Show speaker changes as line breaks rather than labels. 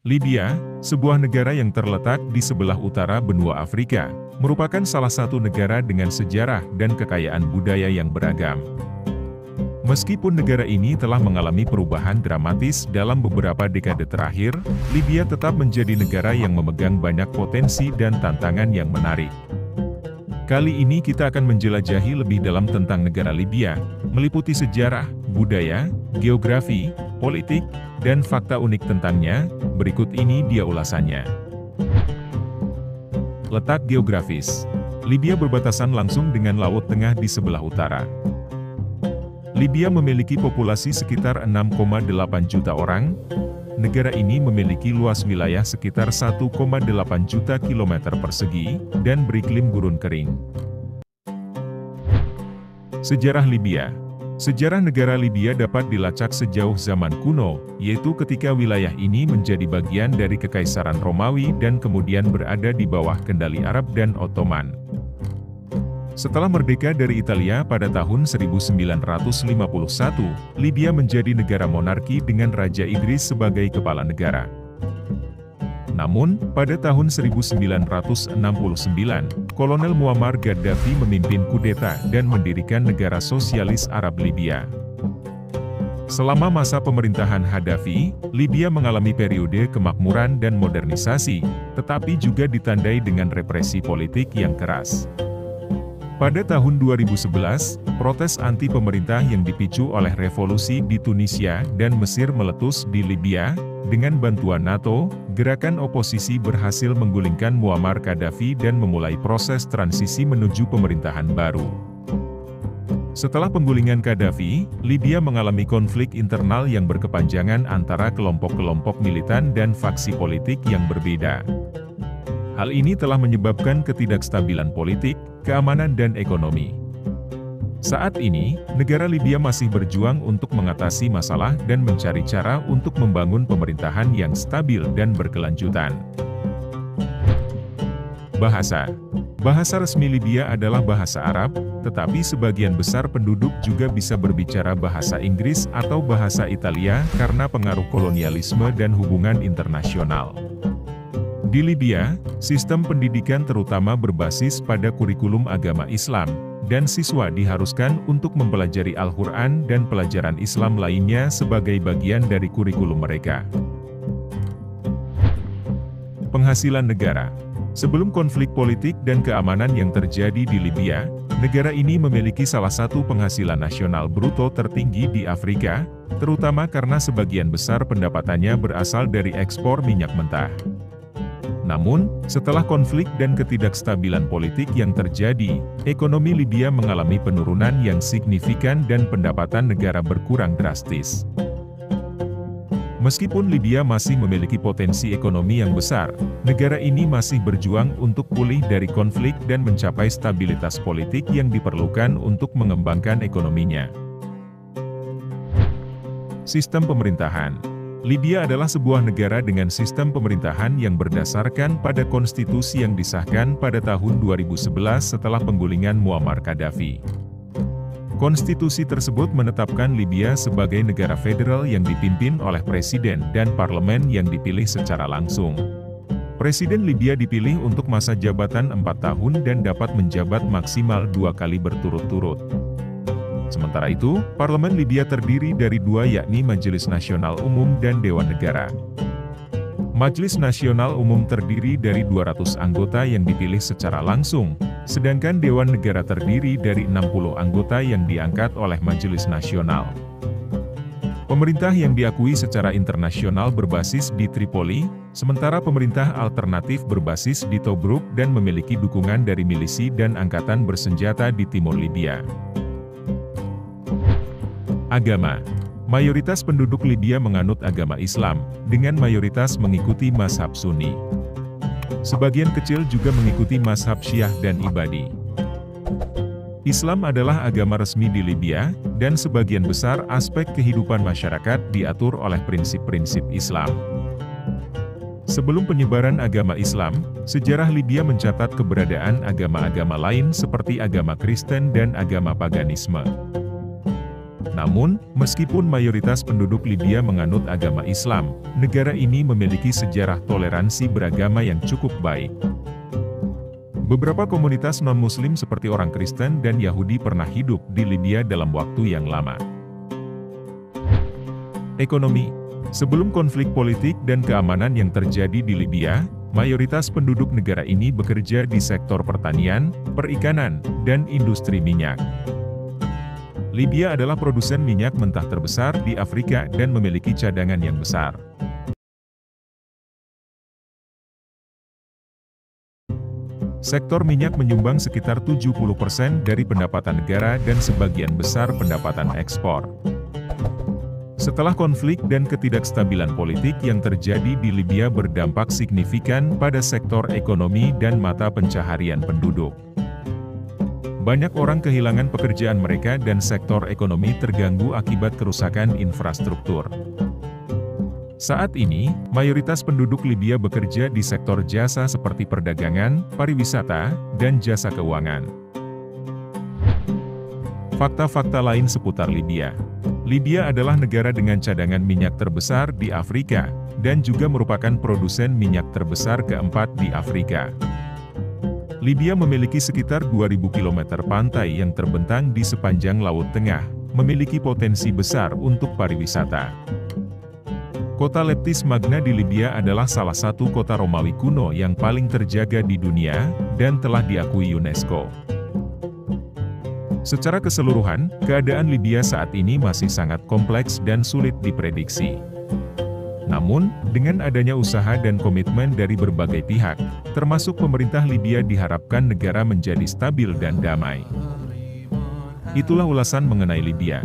Libya, sebuah negara yang terletak di sebelah utara benua Afrika, merupakan salah satu negara dengan sejarah dan kekayaan budaya yang beragam. Meskipun negara ini telah mengalami perubahan dramatis dalam beberapa dekade terakhir, Libya tetap menjadi negara yang memegang banyak potensi dan tantangan yang menarik. Kali ini kita akan menjelajahi lebih dalam tentang negara Libya, meliputi sejarah, budaya, geografi, politik, dan fakta unik tentangnya. Berikut ini dia ulasannya. Letak geografis. Libya berbatasan langsung dengan Laut Tengah di sebelah utara. Libya memiliki populasi sekitar 6,8 juta orang. Negara ini memiliki luas wilayah sekitar 1,8 juta kilometer persegi, dan beriklim gurun kering. Sejarah Libya. Sejarah negara Libya dapat dilacak sejauh zaman kuno, yaitu ketika wilayah ini menjadi bagian dari Kekaisaran Romawi dan kemudian berada di bawah kendali Arab dan Ottoman. Setelah merdeka dari Italia pada tahun 1951, Libya menjadi negara monarki dengan Raja Idris sebagai kepala negara. Namun, pada tahun 1969, Kolonel Muammar Gaddafi memimpin kudeta dan mendirikan Negara Sosialis Arab Libya. Selama masa pemerintahan Gaddafi, Libya mengalami periode kemakmuran dan modernisasi, tetapi juga ditandai dengan represi politik yang keras. Pada tahun 2011, protes anti-pemerintah yang dipicu oleh revolusi di Tunisia dan Mesir meletus di Libya. Dengan bantuan NATO, gerakan oposisi berhasil menggulingkan Muammar Gaddafi dan memulai proses transisi menuju pemerintahan baru. Setelah penggulingan Gaddafi, Libya mengalami konflik internal yang berkepanjangan antara kelompok-kelompok militan dan faksi politik yang berbeda. Hal ini telah menyebabkan ketidakstabilan politik, keamanan dan ekonomi. Saat ini, negara Libya masih berjuang untuk mengatasi masalah dan mencari cara untuk membangun pemerintahan yang stabil dan berkelanjutan. Bahasa. Bahasa resmi Libya adalah bahasa Arab, tetapi sebagian besar penduduk juga bisa berbicara bahasa Inggris atau bahasa Italia karena pengaruh kolonialisme dan hubungan internasional. Di Libya, sistem pendidikan terutama berbasis pada kurikulum agama Islam, dan siswa diharuskan untuk mempelajari Al-Quran dan pelajaran Islam lainnya sebagai bagian dari kurikulum mereka. Penghasilan negara. Sebelum konflik politik dan keamanan yang terjadi di Libya, negara ini memiliki salah satu penghasilan nasional bruto tertinggi di Afrika, terutama karena sebagian besar pendapatannya berasal dari ekspor minyak mentah. Namun, setelah konflik dan ketidakstabilan politik yang terjadi, ekonomi Libya mengalami penurunan yang signifikan dan pendapatan negara berkurang drastis. Meskipun Libya masih memiliki potensi ekonomi yang besar, negara ini masih berjuang untuk pulih dari konflik dan mencapai stabilitas politik yang diperlukan untuk mengembangkan ekonominya. Sistem pemerintahan. Libya adalah sebuah negara dengan sistem pemerintahan yang berdasarkan pada konstitusi yang disahkan pada tahun 2011 setelah penggulingan Muammar Gaddafi. Konstitusi tersebut menetapkan Libya sebagai negara federal yang dipimpin oleh presiden dan parlemen yang dipilih secara langsung. Presiden Libya dipilih untuk masa jabatan 4 tahun dan dapat menjabat maksimal 2 kali berturut-turut. Sementara itu, Parlemen Libya terdiri dari 2 yakni Majelis Nasional Umum dan Dewan Negara. Majelis Nasional Umum terdiri dari 200 anggota yang dipilih secara langsung, sedangkan Dewan Negara terdiri dari 60 anggota yang diangkat oleh Majelis Nasional. Pemerintah yang diakui secara internasional berbasis di Tripoli, sementara pemerintah alternatif berbasis di Tobruk dan memiliki dukungan dari milisi dan angkatan bersenjata di timur Libya. Agama. Mayoritas penduduk Libya menganut agama Islam, dengan mayoritas mengikuti mazhab Sunni. Sebagian kecil juga mengikuti mazhab Syiah dan Ibadi. Islam adalah agama resmi di Libya, dan sebagian besar aspek kehidupan masyarakat diatur oleh prinsip-prinsip Islam. Sebelum penyebaran agama Islam, sejarah Libya mencatat keberadaan agama-agama lain seperti agama Kristen dan agama paganisme. Namun, meskipun mayoritas penduduk Libya menganut agama Islam, negara ini memiliki sejarah toleransi beragama yang cukup baik. Beberapa komunitas non-Muslim seperti orang Kristen dan Yahudi pernah hidup di Libya dalam waktu yang lama. Ekonomi. Sebelum konflik politik dan keamanan yang terjadi di Libya, mayoritas penduduk negara ini bekerja di sektor pertanian, perikanan, dan industri minyak. Libya adalah produsen minyak mentah terbesar di Afrika dan memiliki cadangan yang besar. Sektor minyak menyumbang sekitar 70% dari pendapatan negara dan sebagian besar pendapatan ekspor. Setelah konflik dan ketidakstabilan politik yang terjadi di Libya berdampak signifikan pada sektor ekonomi dan mata pencaharian penduduk. Banyak orang kehilangan pekerjaan mereka dan sektor ekonomi terganggu akibat kerusakan infrastruktur. Saat ini, mayoritas penduduk Libya bekerja di sektor jasa seperti perdagangan, pariwisata, dan jasa keuangan. Fakta-fakta lain seputar Libya. Libya adalah negara dengan cadangan minyak terbesar di Afrika, dan juga merupakan produsen minyak terbesar keempat di Afrika. Libya memiliki sekitar 2.000 km pantai yang terbentang di sepanjang Laut Tengah, memiliki potensi besar untuk pariwisata. Kota Leptis Magna di Libya adalah salah satu kota Romawi kuno yang paling terjaga di dunia, dan telah diakui UNESCO. Secara keseluruhan, keadaan Libya saat ini masih sangat kompleks dan sulit diprediksi. Namun, dengan adanya usaha dan komitmen dari berbagai pihak, termasuk pemerintah Libya, diharapkan negara menjadi stabil dan damai. Itulah ulasan mengenai Libya.